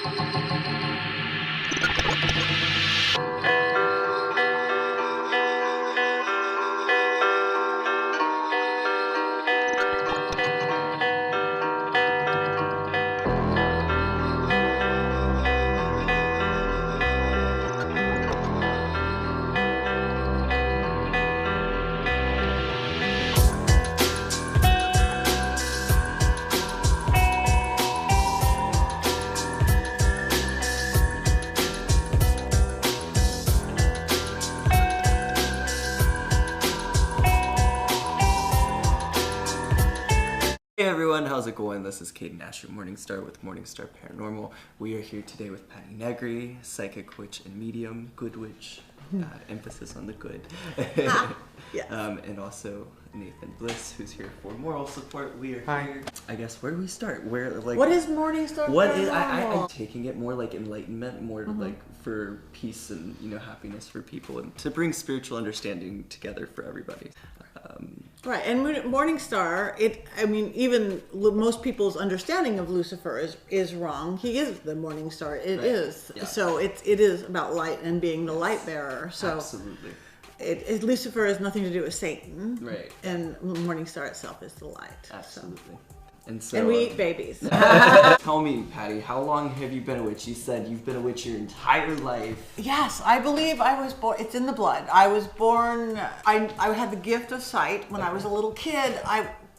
Hey everyone, how's it going? This is Caden Asher, Morningstar with Morningstar Paranormal. We are here today with Patty Negri, psychic witch and medium, good witch, emphasis on the good. Yes. And also Nathan Bliss, who's here for moral support. We are here. I guess, where do we start? Where, like, what is Morningstar Paranormal? What is, I'm taking it more like enlightenment, more like for peace and, you know, happiness for people, and to bring spiritual understanding together for everybody. Right, and Morningstar, even most people's understanding of Lucifer is wrong. He is the Morningstar. It is. Yeah. So it is about light and being the light bearer. So absolutely. Lucifer has nothing to do with Satan. Right. And Morningstar itself is the light. Absolutely. So. And we eat babies. Tell me, Patty, how long have you been a witch? You said you've been a witch your entire life. Yes, I believe I was born, it's in the blood. I was born, I had the gift of sight when I was a little kid.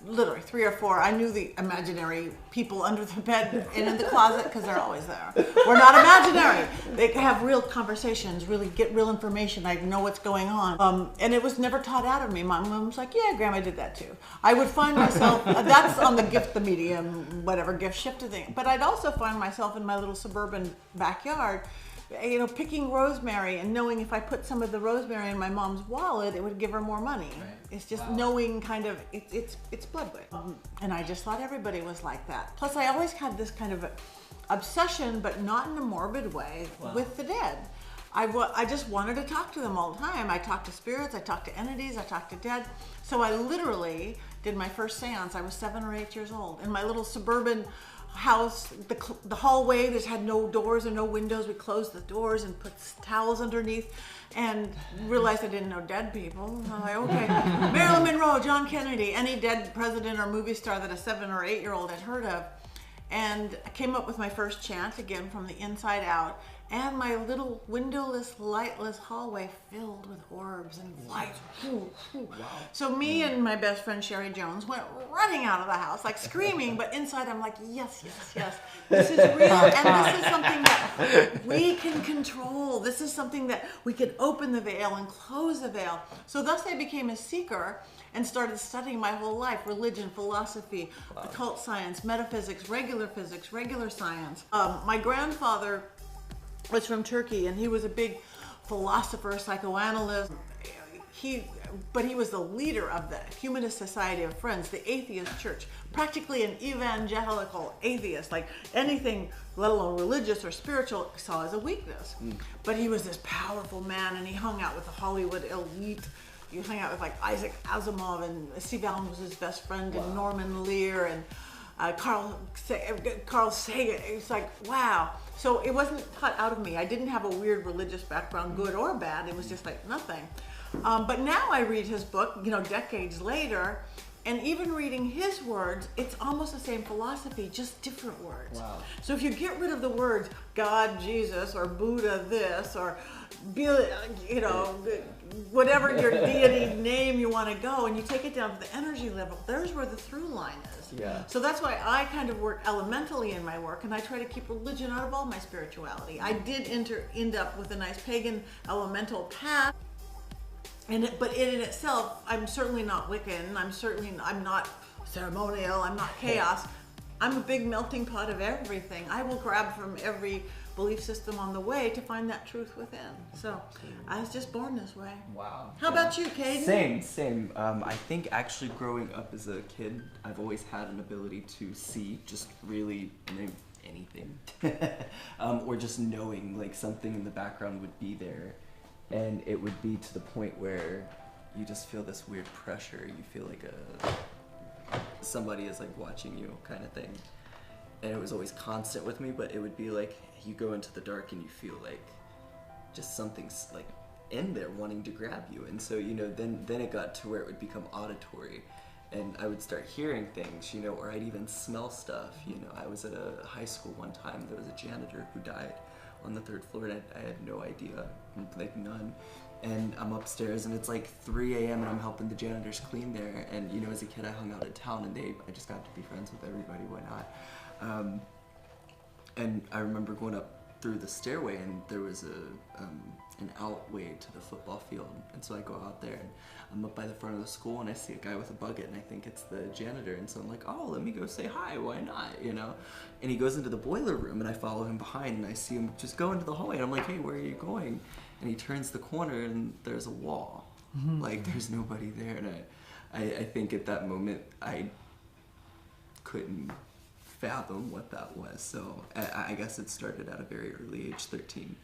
Literally 3 or 4, I knew the imaginary people under the bed and in the closet because they're always there. We're not imaginary. They have real conversations, really get real information. I know what's going on. And it was never taught out of me. My mom was like, yeah, Grandma did that too. I would find myself, that's on the gift, the medium, whatever, gift shifted thing. But I'd also find myself in my little suburban backyard, you know, picking rosemary and knowing if I put some of the rosemary in my mom's wallet, it would give her more money. Right. It's just knowing kind of, it's blood witch. And I just thought everybody was like that. Plus I always had this kind of obsession, but not in a morbid way, with the dead. I just wanted to talk to them all the time. I talked to spirits, I talked to entities, I talked to dead. So I literally did my first seance. I was 7 or 8 years old in my little suburban house. The hallway, there's had no doors or no windows. We closed the doors and put towels underneath and realized I didn't know dead people. I'm like, okay, Marilyn Monroe, John Kennedy, any dead president or movie star that a 7 or 8 year old had heard of. And I came up with my first chant again from the inside out, and my little windowless, lightless hallway filled with orbs and light. Wow. So me and my best friend Sherry Jones went running out of the house, like screaming, but inside I'm like, yes, yes, yes. This is real, and this is something that we can control. This is something that we can open the veil and close the veil. So thus I became a seeker and started studying my whole life: religion, philosophy, occult science, metaphysics, regular science. My grandfather was from Turkey, and he was a big philosopher, psychoanalyst. But he was the leader of the Humanist Society of Friends, the atheist church, practically an evangelical atheist, like anything, let alone religious or spiritual, saw as a weakness. But he was this powerful man, and he hung out with the Hollywood elite. He hung out with like Isaac Asimov, and Steve Allen was his best friend, and Norman Lear, and Carl Sagan. It's like, wow. So it wasn't taught out of me. I didn't have a weird religious background, good or bad. It was just like nothing. But now I read his book, you know, decades later, and even reading his words, it's almost the same philosophy, just different words. Wow. So if you get rid of the words God, Jesus, or Buddha this, or, you know, whatever your deity name you want to go, and you take it down to the energy level, there's where the through line is. Yeah. So that's why I kind of work elementally in my work, and I try to keep religion out of all my spirituality. I did end up with a nice pagan elemental path. But in itself, I'm certainly not Wiccan. I'm not ceremonial. I'm not chaos. I'm a big melting pot of everything. I will grab from every belief system on the way to find that truth within. So I was just born this way. Wow. How about you, Caden? Same. I think actually growing up as a kid, I've always had an ability to see just really anything, or just knowing like something in the background would be there. And it would be to the point where you just feel this weird pressure. You feel like somebody is like watching you kind of thing. and it was always constant with me, but it would be like you go into the dark and you feel like just something's like in there wanting to grab you. And so, you know, then it got to where it would become auditory, and I would start hearing things, you know, or I'd even smell stuff. You know, I was at a high school one time, there was a janitor who died on the 3rd floor, and I had no idea, like none. And I'm upstairs and it's like 3 a.m. and I'm helping the janitors clean there. And you know, as a kid I hung out in town, and I just got to be friends with everybody, why not? And I remember going up through the stairway, and there was an outway to the football field. And so I go out there, and I'm up by the front of the school, and I see a guy with a bucket, and I think it's the janitor. And so I'm like, oh, let me go say hi, why not, you know? And he goes into the boiler room, and I follow him behind, and I see him just go into the hallway, and I'm like, hey, where are you going? And he turns the corner, and there's a wall. Like, there's nobody there. And I think at that moment I couldn't fathom what that was. So I guess it started at a very early age, 13,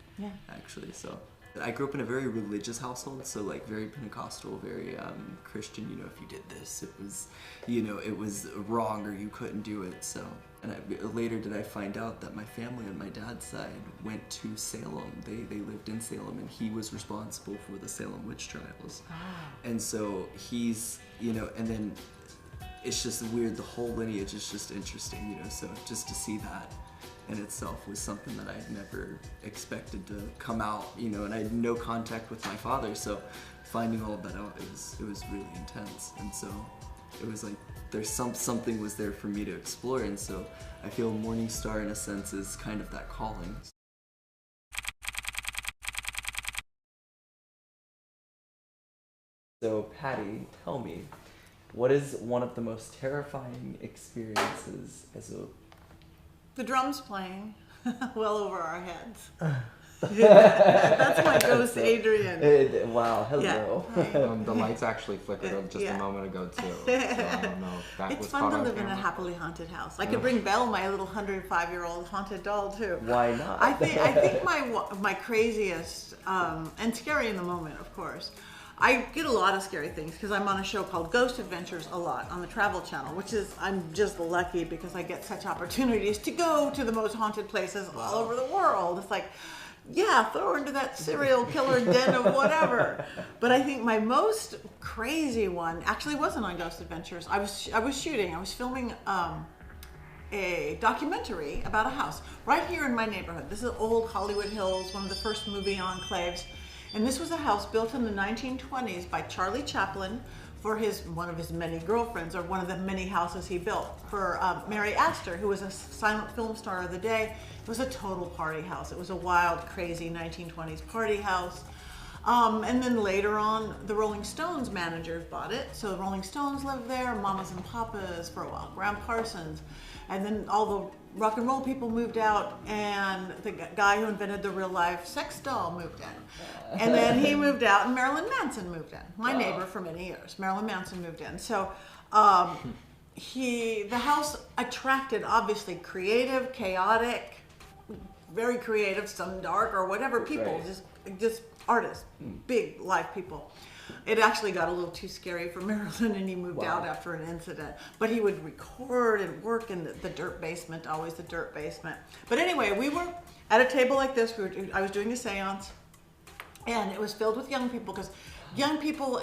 actually. So I grew up in a very religious household, so like very Pentecostal, very Christian. You know, if you did this, it was, you know, it was wrong, or you couldn't do it. So, and later did I find out that my family on my dad's side went to Salem. They lived in Salem, and he was responsible for the Salem witch trials. And so he's, you know, and then it's just weird. The whole lineage is just interesting, you know. So just to see that in itself was something that I had never expected to come out, you know, and I had no contact with my father, so finding all of that out, it was really intense. And so it was like there's something was there for me to explore, and so I feel Morning Star in a sense is kind of that calling. So Patty, tell me, what is one of the most terrifying experiences as a... The drums playing well over our heads. That's my ghost, Adrian. Wow, hello. Yeah. The lights actually flickered just a moment ago too. So I don't know if that It's was fun caught to on live in a camera. happily haunted house. I could bring Belle, my little 105-year-old haunted doll, too. Why not? I think my craziest, and scary in the moment, of course. I get a lot of scary things because I'm on a show called Ghost Adventures a lot on the Travel Channel, which is, I'm just lucky because I get such opportunities to go to the most haunted places all over the world. It's like, yeah, throw her into that serial killer den of whatever. But I think my most crazy one actually wasn't on Ghost Adventures. I was filming a documentary about a house right here in my neighborhood. This is old Hollywood Hills, one of the first movie enclaves. And this was a house built in the 1920s by Charlie Chaplin for one of his many girlfriends, or one of the many houses he built for Mary Astor, who was a silent film star of the day. It was a total party house. It was a wild, crazy 1920s party house. And then later on, the Rolling Stones managers bought it. So the Rolling Stones lived there, Mamas and Papas for a while, Graham Parsons. And then all the rock and roll people moved out, and the guy who invented the real life sex doll moved in. And then he moved out, and Marilyn Manson moved in. My neighbor for many years, Marilyn Manson moved in. So the house attracted obviously creative, chaotic, very creative, some dark or whatever people, just artists, big life people. It actually got a little too scary for Marilyn, and he moved out after an incident. But he would record and work in the dirt basement, always the dirt basement. But anyway, we were at a table like this. I was doing a seance, and it was filled with young people, because young people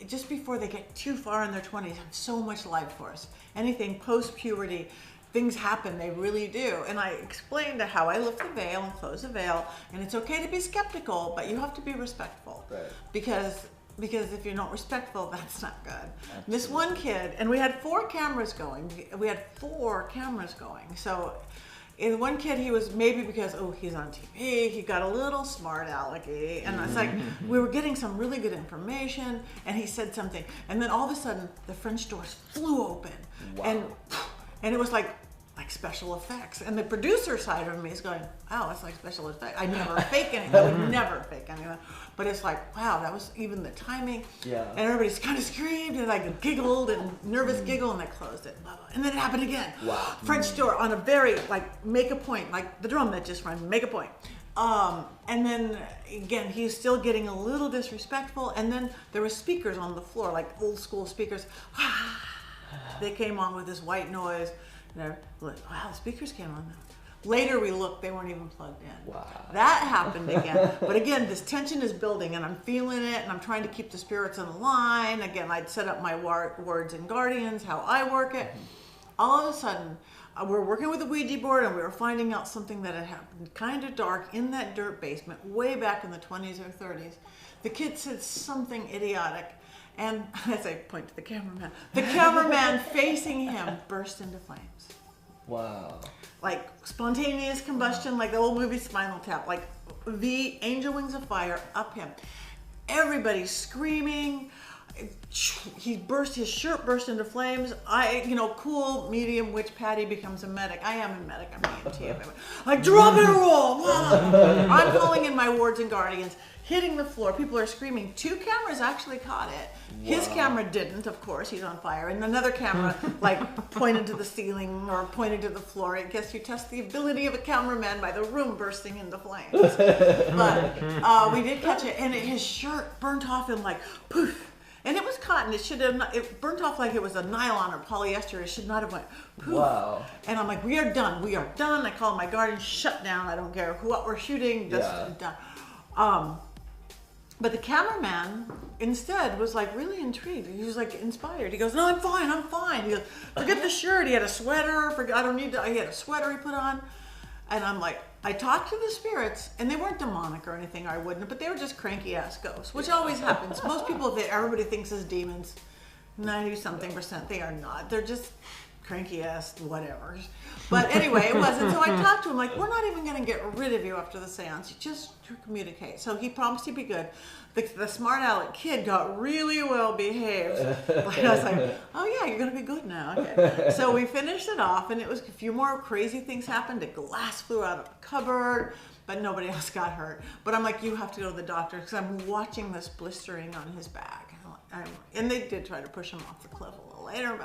just before they get too far in their 20s have so much life force. Anything post-puberty, things happen, they really do. And I explained how I lift the veil and close the veil, and it's okay to be skeptical, but you have to be respectful. Right. Because if you're not respectful, that's not good. Absolutely. This one kid, and we had 4 cameras going. So in one kid, he was, maybe because, he's on TV, he got a little smart alecky. And it's like, we were getting some really good information, and he said something. And then all of a sudden, the French doors flew open. Wow. And it was like special effects. And the producer side of me is going, wow, it's like special effects. I never fake anything. I would never fake anything. But it's like, wow, that was even the timing. Yeah. And everybody's kind of screamed and like giggled and nervous giggle, and they closed it. And then it happened again. Wow. French door on a very, make a point, like the drum that just run, make a point. And then again, he's still getting a little disrespectful. And then there were speakers on the floor, like old school speakers. They came on with this white noise. And I looked, wow, the speakers came on now. Later we looked, they weren't even plugged in. Wow. That happened again. But again, this tension is building and I'm feeling it and I'm trying to keep the spirits in line. Again, I'd set up my words and guardians, how I work it. All of a sudden, we're working with the Ouija board and we were finding out something that had happened kind of dark in that dirt basement way back in the 20s or 30s. The kid said something idiotic. And as I point to the cameraman facing him burst into flames. Wow. Like spontaneous combustion, like the old movie Spinal Tap, like the angel wings of fire up him. Everybody's screaming. His shirt burst into flames. Cool, medium, witch Patty becomes a medic. I am a medic, I'm EMT. Like, drop it roll! I'm calling in my wards and guardians, hitting the floor. People are screaming. 2 cameras actually caught it. Wow. His camera didn't, of course, he's on fire. And another camera, pointed to the ceiling or pointed to the floor. I guess you test the ability of a cameraman by the room bursting into flames. But we did catch it, and his shirt burnt off in poof. And it was cotton. It should have not, it burnt off like it was a nylon or polyester. It should not have went poof. Wow. And I'm like, we are done. We are done. I called my guardian, shut down. I don't care what we're shooting. This is done. But the cameraman instead was really intrigued. He was inspired. He goes, no, I'm fine. I'm fine. He goes, forget the shirt. He had a sweater. He had a sweater he put on. And I'm like, I talked to the spirits, and they weren't demonic or anything, or I wouldn't, but they were just cranky-ass ghosts, which always happens. Most people that everybody thinks is demons, 90-something%, they are not. They're just cranky-ass whatever. But anyway, it wasn't. So I talked to him, we're not even going to get rid of you after the seance. You just communicate. So he promised he'd be good. The smart aleck kid got really well behaved. I was like, oh yeah, you're going to be good now. Okay. So we finished it off, and it was a few more crazy things happened. A glass flew out of a cupboard, but nobody else got hurt. But I'm like, you have to go to the doctor because I'm watching this blistering on his back. And they did try to push him off the cliff a little later,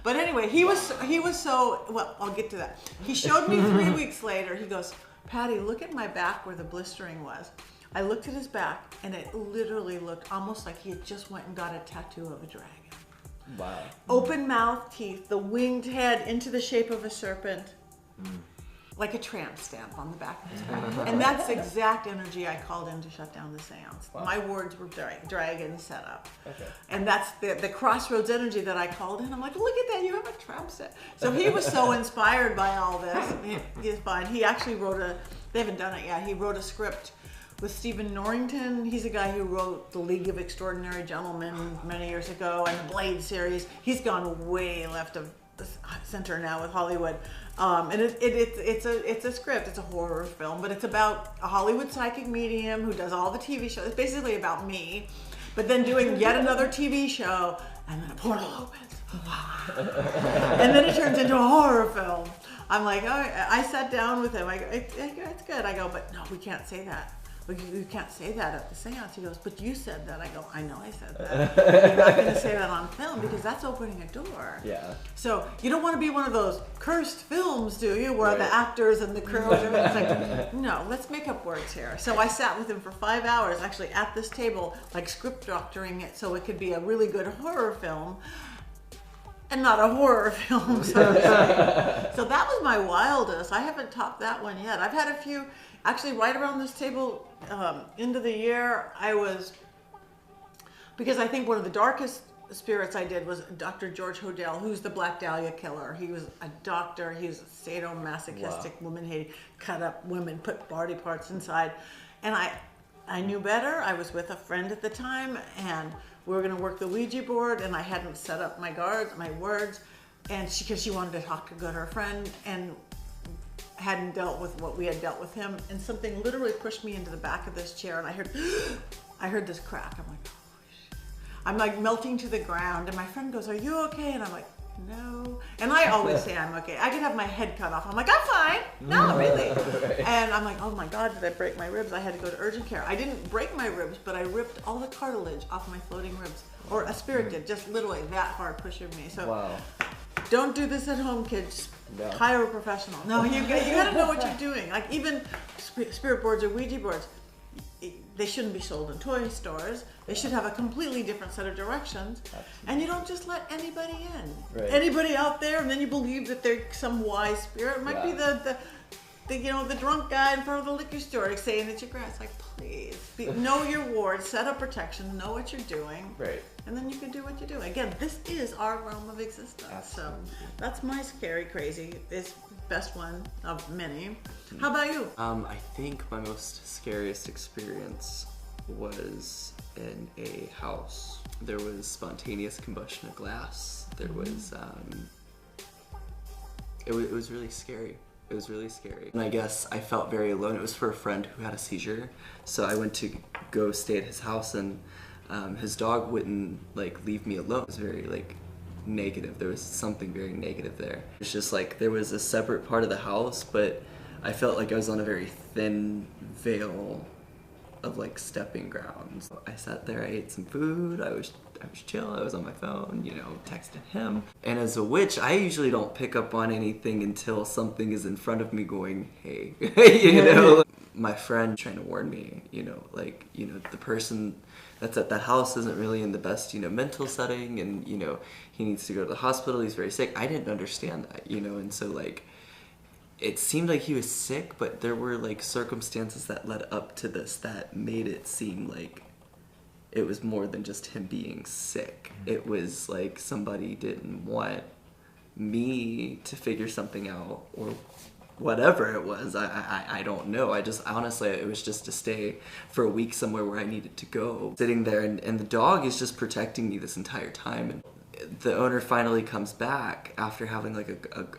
but anyway, he was so, well, I'll get to that. He showed me 3 weeks later. He goes, Patty, look at my back where the blistering was. I looked at his back, and it literally looked almost like he had just went and got a tattoo of a dragon. Wow. Open mouth, teeth, the winged head into the shape of a serpent. Like a tramp stamp on the back of his back. And that's the exact energy I called in to shut down the seance. Wow. My words were dragon set up. Okay. And that's the crossroads energy that I called in. I'm like, look at that, you have a tramp set. So he was so inspired by all this. He's fine. He actually they haven't done it yet, he wrote a script with Stephen Norrington. He's a guy who wrote The League of Extraordinary Gentlemen many years ago and the Blade series. He's gone way left of the center now with Hollywood. And it's a script, it's a horror film, but it's about a Hollywood psychic medium who does all the TV shows. It's basically about me, but then doing yet another TV show, and then a portal opens. And then it turns into a horror film. I'm like, oh, I sat down with him. I go, it's good. I go, but no, we can't say that. You can't say that at the seance. He goes, but you said that. I go, I know I said that. You're not going to say that on film because that's opening a door. Yeah. So you don't want to be one of those cursed films, do you? Where the actors and the crew are like, no, let's make up words here. So I sat with him for 5 hours, actually at this table, script doctoring it so it could be a really good horror film. And not a horror film. So that was my wildest. I haven't topped that one yet. I've had a few, actually right around this table, end of the year, because I think one of the darkest spirits I did was Dr. George Hodel, who's the Black Dahlia killer. He was a doctor, he was a sadomasochistic woman, he cut up women, put body parts inside. And I knew better. I was with a friend at the time, and we were going to work the Ouija board, and I hadn't set up my words, and because she wanted to talk to her friend, and hadn't dealt with what we had dealt with him, and something literally pushed me into the back of this chair, and I heard this crack. I'm like, oh shit. I'm melting to the ground, and my friend goes, are you okay? And I'm like, no. And I always say I'm okay. I could have my head cut off. I'm like, I'm fine. No, really. And I'm like, oh my God, did I break my ribs? I had to go to urgent care. I didn't break my ribs, but I ripped all the cartilage off my floating ribs. Or a spirit did, just literally that hard pushing me. So don't do this at home, kids. No. Hire a professional. No, you got to know what you're doing. Even spirit boards or Ouija boards. they shouldn't be sold in toy stores. They should have a completely different set of directions. Absolutely. And you don't just let anybody in. Right. Anybody out there, and then you believe that they're some wise spirit. It might be the the drunk guy in front of the liquor store saying that you're great. It's like, please, know your ward, set up protection, know what you're doing. Right. And then you can do what you do. Again, this is our realm of existence. Absolutely. So that's my scary crazy. It's best one of many. How about you? I think my most scariest experience was in a house. There was spontaneous combustion of glass. There was, it was really scary. It was really scary. And I guess I felt very alone. It was for a friend who had a seizure. So I went to go stay at his house, and his dog wouldn't like leave me alone. It was very like negative. There was something very negative there. It's just like there was a separate part of the house, but I felt like I was on a very thin veil of like stepping grounds. I sat there, I ate some food, I was chill, I was on my phone, you know, texting him. And as a witch, I usually don't pick up on anything until something is in front of me going, hey, you know. My friend trying to warn me, you know, like, you know, the person that's at that house isn't really in the best, you know, mental setting, and, you know, he needs to go to the hospital, he's very sick. I didn't understand that, you know, and so like, it seemed like he was sick, but there were like circumstances that led up to this that made it seem like it was more than just him being sick. It was like somebody didn't want me to figure something out, or whatever it was. I don't know. I just, honestly, it was just to stay for a week somewhere where I needed to go. Sitting there, and the dog is just protecting me this entire time. And the owner finally comes back after having like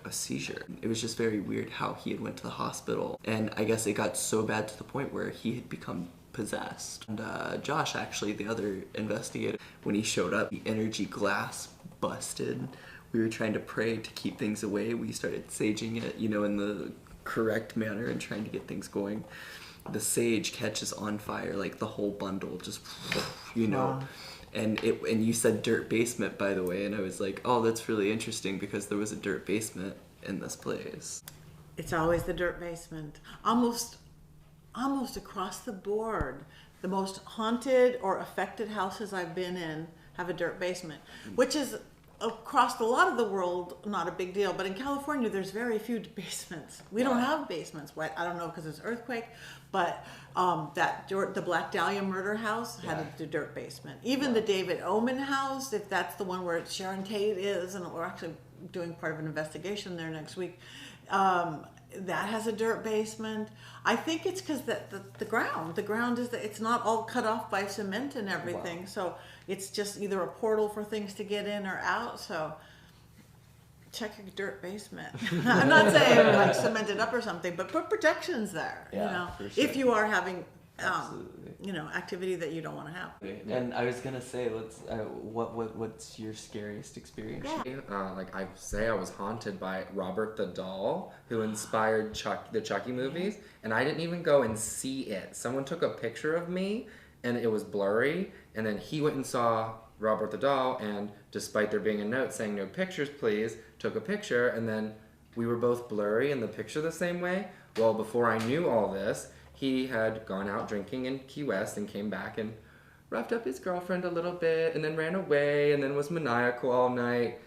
a seizure. It was just very weird how he had went to the hospital, and I guess it got so bad to the point where he had become possessed. And Josh, actually, the other investigator, when he showed up, the energy glass busted. We were trying to pray to keep things away. We started saging it, you know, in the correct manner and trying to get things going. The sage catches on fire, like the whole bundle, just, you know. Wow. And you said dirt basement, by the way, and I was like, oh, that's really interesting because there was a dirt basement in this place. It's always the dirt basement. Almost across the board, the most haunted or affected houses I've been in have a dirt basement, which is across a lot of the world not a big deal, but in California there's very few basements. We don't have basements. I don't know because it's earthquake, but the Black Dahlia murder house had a dirt basement. Even the David Omen house, if that's the one where Sharon Tate is, and we're actually doing part of an investigation there next week, that has a dirt basement. I think it's because the ground is it's not all cut off by cement and everything. Wow. So it's just either a portal for things to get in or out. So check your dirt basement. I'm not saying like cement it up or something, but put protections there. Yeah, you know, for sure. if you are having you know, activity that you don't want to have. And I was gonna say, let's. What's your scariest experience? Yeah. Like I say, I was haunted by Robert the Doll, who inspired the Chucky movies, and I didn't even go and see it. Someone took a picture of me, and it was blurry, and then he went and saw Robert the Doll, and despite there being a note saying no pictures, please, took a picture, and then we were both blurry in the picture the same way. Well, before I knew all this, he had gone out drinking in Key West and came back and roughed up his girlfriend a little bit and then ran away and then was maniacal all night.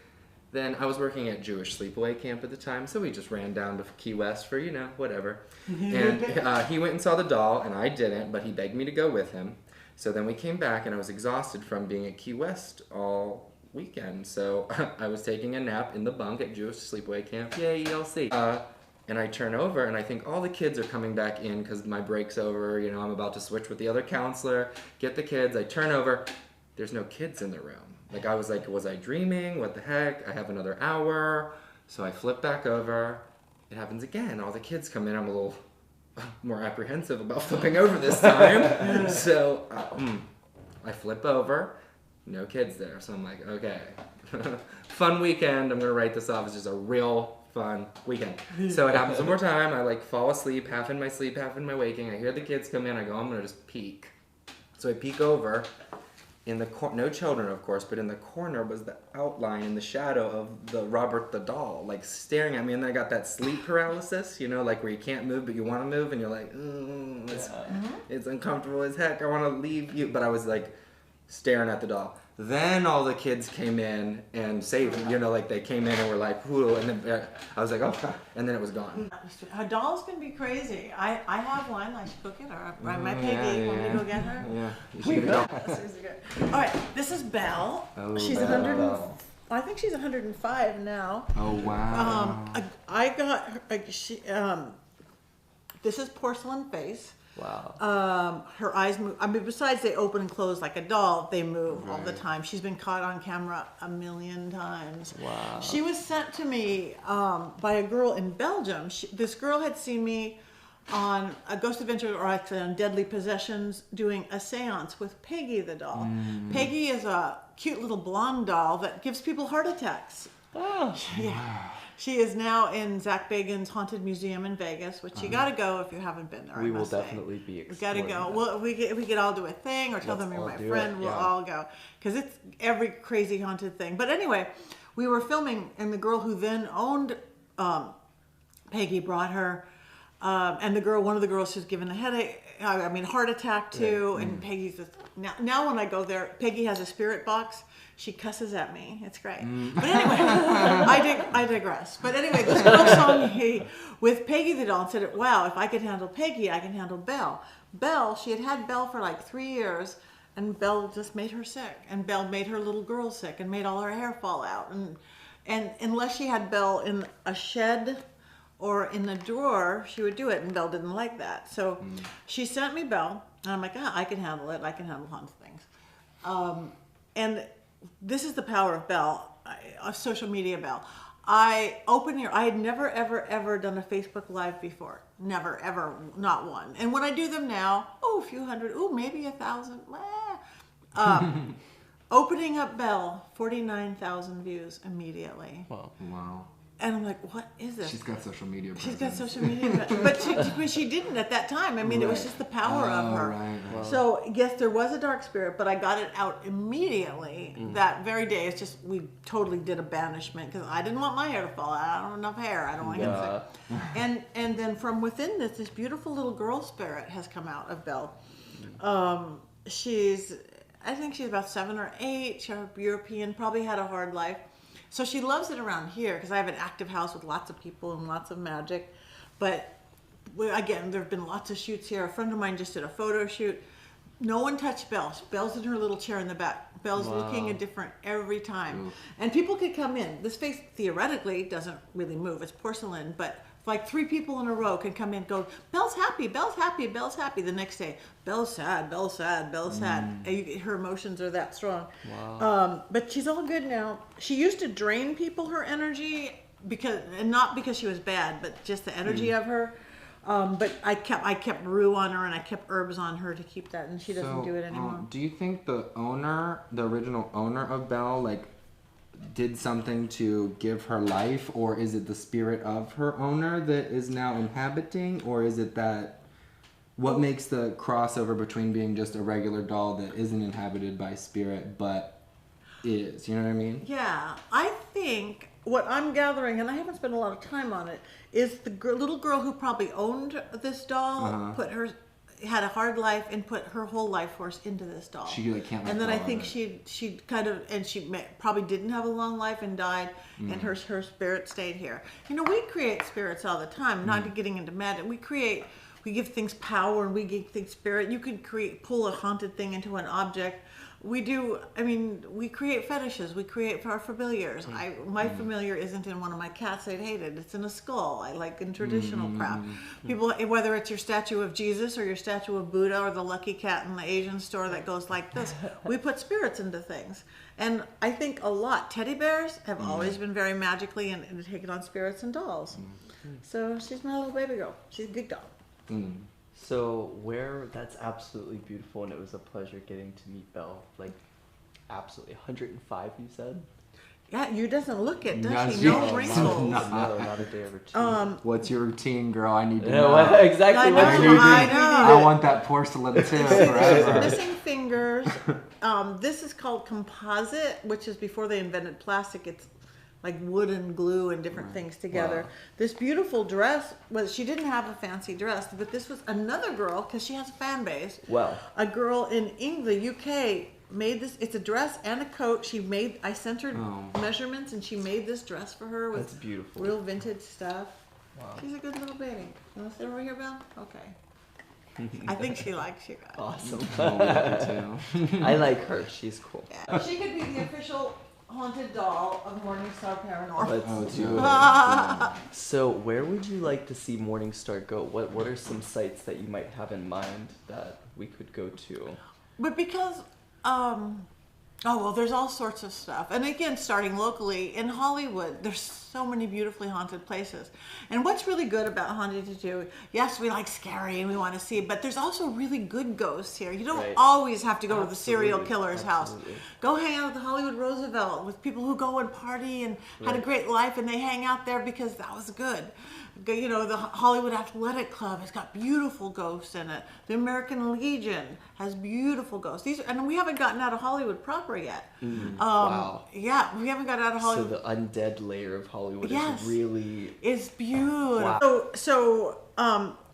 Then I was working at Jewish sleepaway camp at the time, so we just ran down to Key West for, you know, whatever. And he went and saw the doll, and I didn't, but he begged me to go with him. So then we came back, and I was exhausted from being at Key West all weekend. So I was taking a nap in the bunk at Jewish sleepaway camp. Yay, ELC. And I turn over, and I think all the kids are coming back in because my break's over. You know, I'm about to switch with the other counselor, get the kids. I turn over. There's no kids in the room. Like, I was like, was I dreaming? What the heck? I have another hour. So I flip back over. It happens again. All the kids come in. I'm a little more apprehensive about flipping over this time. So I flip over. No kids there. So I'm like, okay. Fun weekend. I'm going to write this off as just a real fun weekend. So it happens one more time. I like fall asleep, half in my sleep, half in my waking. I hear the kids come in. I go, I'm gonna just peek. So I peek over, in the no children, of course, but in the corner was the outline in the shadow of the Robert the doll, like staring at me. And then I got that sleep paralysis, you know, like where you can't move but you want to move, and you're like, it's uncomfortable as heck. I want to leave you, but I was like staring at the doll. Then all the kids came in and saved me, you know, like they came in and were like, whoo, and then I was like, oh, and then it was gone. Dolls can be crazy. I have one. I should go get her. My Peggy. Want me to go get her? Yeah, you should go. All right, this is Belle. She's 100. I think she's 105 now. Oh wow. I got her. This is porcelain face. Wow. Her eyes move. I mean, besides they open and close like a doll, they move all the time. She's been caught on camera 1,000,000 times. Wow. She was sent to me by a girl in Belgium. This girl had seen me on a Ghost Adventure, or actually on Deadly Possessions, doing a seance with Peggy the doll. Peggy is a cute little blonde doll that gives people heart attacks. Oh. Yeah. She is now in Zach Bagans' Haunted Museum in Vegas, which you got to go if you haven't been there. We will definitely be exploring. We got to go. Well, we could all do a thing, or tell them you're my friend. We'll all go, because it's every crazy haunted thing. But anyway, we were filming, and the girl who then owned Peggy brought her, and one of the girls who's given a headache. I mean, heart attack too. And Peggy's just, now when I go there, Peggy has a spirit box. She cusses at me. It's great. But anyway, I digress. But anyway, this girl saw me with Peggy the doll and said, wow, if I could handle Peggy, I can handle Belle. Belle, she had Belle for like 3 years, and Belle just made her sick. And Belle made her little girl sick and made all her hair fall out. And unless she had Belle in a shed or in a drawer, she would do it. And Belle didn't like that. So she sent me Belle. And I'm like, I can handle it. I can handle haunted things. And this is the power of Belle, of social media Belle. I had never, ever, ever done a Facebook Live before. Never, ever, not one. And when I do them now, a few hundred, maybe 1,000. Opening up Belle, 49,000 views immediately. Wow. And I'm like, what is this? She's got social media presence. She's got social media, but she didn't at that time. I mean, it was just the power of her. Right. Wow. So yes, there was a dark spirit, but I got it out immediately that very day. It's just we totally did a banishment because I didn't want my hair to fall out. I don't have enough hair. I don't want to get sick. And then from within this beautiful little girl spirit has come out of Belle. I think she's about 7 or 8. She's European, probably had a hard life. So she loves it around here because I have an active house with lots of people and lots of magic. But again, there have been lots of shoots here. A friend of mine just did a photo shoot. No one touched Belle. Belle's in her little chair in the back. Belle's looking different every time. And people could come in. This face theoretically doesn't really move. It's porcelain, but like 3 people in a row can come in and go, Belle's happy, Belle's happy, Belle's happy. The next day, Belle's sad, Belle's sad, Belle's sad. And her emotions are that strong. Wow. But she's all good now. She used to drain people her energy, not because she was bad, but just the energy of her. But I kept brew on her and I kept herbs on her to keep that, and she doesn't do it anymore. Do you think the original owner of Belle, did something to give her life, or is it the spirit of her owner that is now inhabiting, or is it that what makes the crossover between being just a regular doll that isn't inhabited by spirit but is, you know what I mean? Yeah, I think what I'm gathering, and I haven't spent a lot of time on it, is the little girl who probably owned this doll had a hard life and put her whole life force into this doll. She can't let And then go I of think it. she kind of, and she probably didn't have a long life and died, and her spirit stayed here. You know, we create spirits all the time. Not getting into magic. We give things power and we give things spirit. You can pull a haunted thing into an object. We do. I mean, we create fetishes. We create our familiars. My familiar isn't in one of my cats. I'd hate it. It's in a skull. I like in traditional crap. People, whether it's your statue of Jesus or your statue of Buddha or the lucky cat in the Asian store that goes like this, we put spirits into things. And I think a lot. Teddy bears have always been very magically and taken on spirits and dolls. So she's my little baby girl. She's a good doll. So that's absolutely beautiful, and it was a pleasure getting to meet Belle. Absolutely. 105, you said? Yeah, you doesn't look it, does No, she? she No does wrinkles. not. No, not a day over 2. What's your routine, girl? I need to No, know. exactly. I know. I want that porcelain too forever. Missing fingers, This is called composite, which is before they invented plastic. It's like wood and glue and different things together. Wow. This beautiful dress was, she didn't have a fancy dress, but this was another girl, because she has a fan base. Wow. A girl in England, UK, made this. It's a dress and a coat. I sent her measurements, and she made this dress for her with That's beautiful. real vintage stuff. Wow. She's a good little baby. You want to sit over here, Bill? Okay. I think she likes you guys. Awesome. Oh, me too. I like her. She's cool. Yeah. She could be the official haunted doll of Morningstar Paranormal. Let's do it. So, where would you like to see Morningstar go? What are some sites that you might have in mind that we could go to? But because, there's all sorts of stuff. And again, starting locally in Hollywood, there's so many beautifully haunted places. And what's really good about Haunted to Do, yes, we like scary and we want to see, but there's also really good ghosts here. You don't always have to go to the serial killer's house. Go hang out at the Hollywood Roosevelt with people who go and party and had a great life, and they hang out there because that was good. You know, the Hollywood Athletic Club has got beautiful ghosts in it. The American Legion has beautiful ghosts. And we haven't gotten out of Hollywood proper yet. Wow. Yeah, we haven't got out of Hollywood. So the undead layer of Hollywood Yes. is really... It's beautiful. Wow. So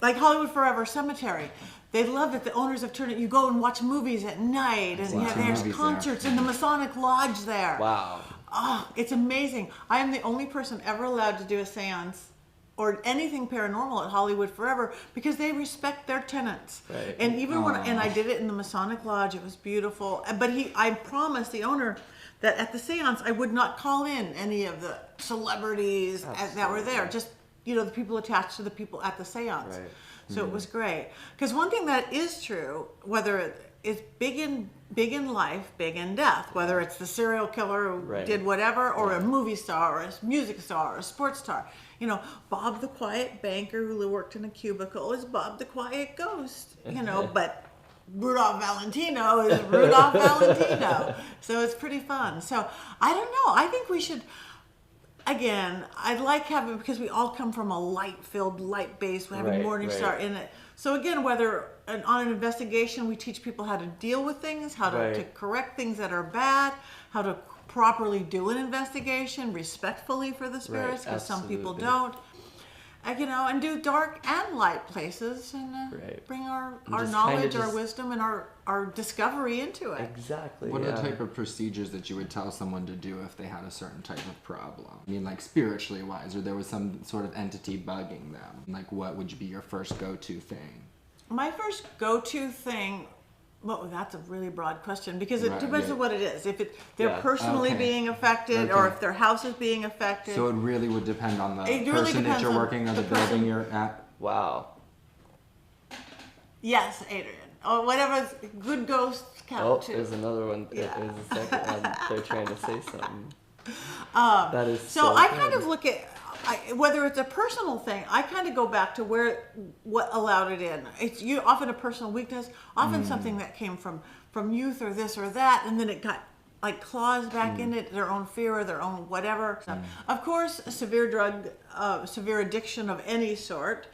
like Hollywood Forever Cemetery, they love it. The owners have turned it. You go and watch movies at night, and there's concerts in the Masonic Lodge there. Wow. Oh, it's amazing. I am the only person ever allowed to do a seance or anything paranormal at Hollywood Forever because they respect their tenants. Right. And even when I did it in the Masonic Lodge, it was beautiful. But I promised the owner that at the seance I would not call in any of the celebrities that were there. Just, you know, the people attached to the people at the seance. Right. So it was great. Because one thing that is true, whether it's big in life, big in death, whether it's the serial killer who did whatever, or a movie star, or a music star, or a sports star. You know, Bob the Quiet Banker who worked in a cubicle is Bob the Quiet Ghost, you know, but Rudolph Valentino is Rudolph Valentino. So it's pretty fun. So I don't know. I think we should... Again, I like having, because we all come from a light-filled, light-based, having Morningstar in it. So again, whether on an investigation, we teach people how to deal with things, how to correct things that are bad, how to properly do an investigation respectfully for the spirits, because some people don't. You know, and do dark and light places, and bring our knowledge, our wisdom, and our discovery into it. Exactly. What are the type of procedures that you would tell someone to do if they had a certain type of problem? I mean, like spiritually wise, or there was some sort of entity bugging them. Like, what would be your first go-to thing? My first go-to thing... Well, that's a really broad question because it depends on what it is. If they're personally being affected, or if their house is being affected. So it really would depend on the really person that you're on working or the building you're at. Wow. Yes, Adrian. Or whatever. Good ghosts count too. There's another one. Yeah. There's a second one. They're trying to say something. That is so I kind of look at... whether it's a personal thing, I kind of go back to what allowed it in. It's often a personal weakness, often something that came from youth or this or that, and then it got like claws back in it, their own fear or their own whatever. Of course, a severe addiction of any sort,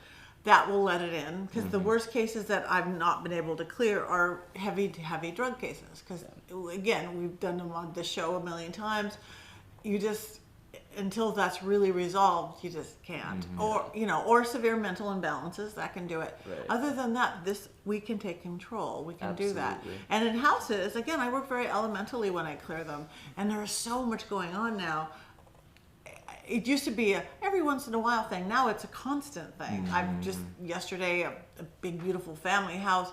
that will let it in, because the worst cases that I've not been able to clear are heavy drug cases. Because again, we've done them on the show a million times. Until that's really resolved, you just can't. Or severe mental imbalances, that can do it. Other than that, we can take control. We can do that. And in houses, again, I work very elementally when I clear them, and there's so much going on now. It used to be every once in a while thing. Now it's a constant thing. I've just yesterday a big beautiful family house.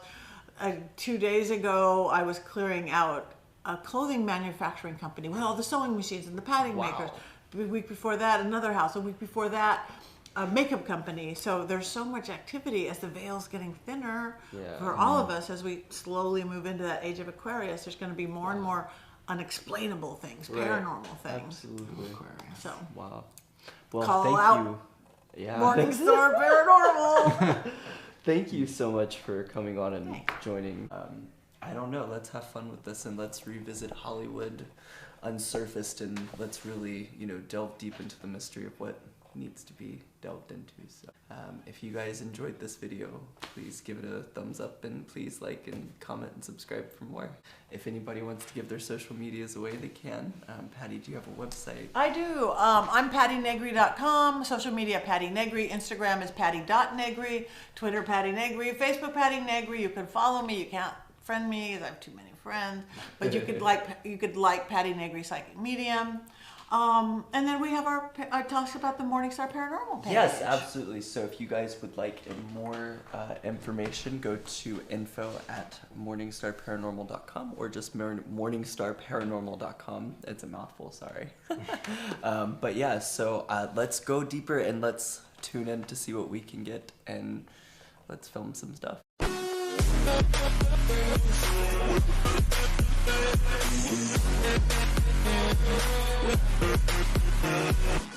2 days ago, I was clearing out a clothing manufacturing company with all the sewing machines and the padding makers. A week before that, another house. A week before that, a makeup company. So there's so much activity as the veil's getting thinner for all of us as we slowly move into that age of Aquarius. There's going to be more and more unexplainable things, paranormal things. Absolutely. So wow. Well, call thank out you. Yeah. Morningstar Paranormal. Thank you so much for coming on and joining. I don't know. Let's have fun with this, and let's revisit Hollywood Unsurfaced, and let's really, delve deep into the mystery of what needs to be delved into. So if you guys enjoyed this video, please give it a thumbs up and please like and comment and subscribe for more. If anybody wants to give their social medias away, they can. Patty, do you have a website? I do. I'm pattynegri.com, social media Patty Negri, Instagram is patty.negri, Twitter Patty Negri, Facebook Patty Negri. You can follow me. You can't friend me because I have too many friends, but you could like Patty Negri Psychic Medium. And then we have I talked about the Morningstar Paranormal page. Yes, absolutely. So if you guys would like more information, go to info@morningstarparanormal.com or just morningstarparanormal.com. It's a mouthful, sorry. But yeah, so let's go deeper and let's tune in to see what we can get, and let's film some stuff. We'll be right back.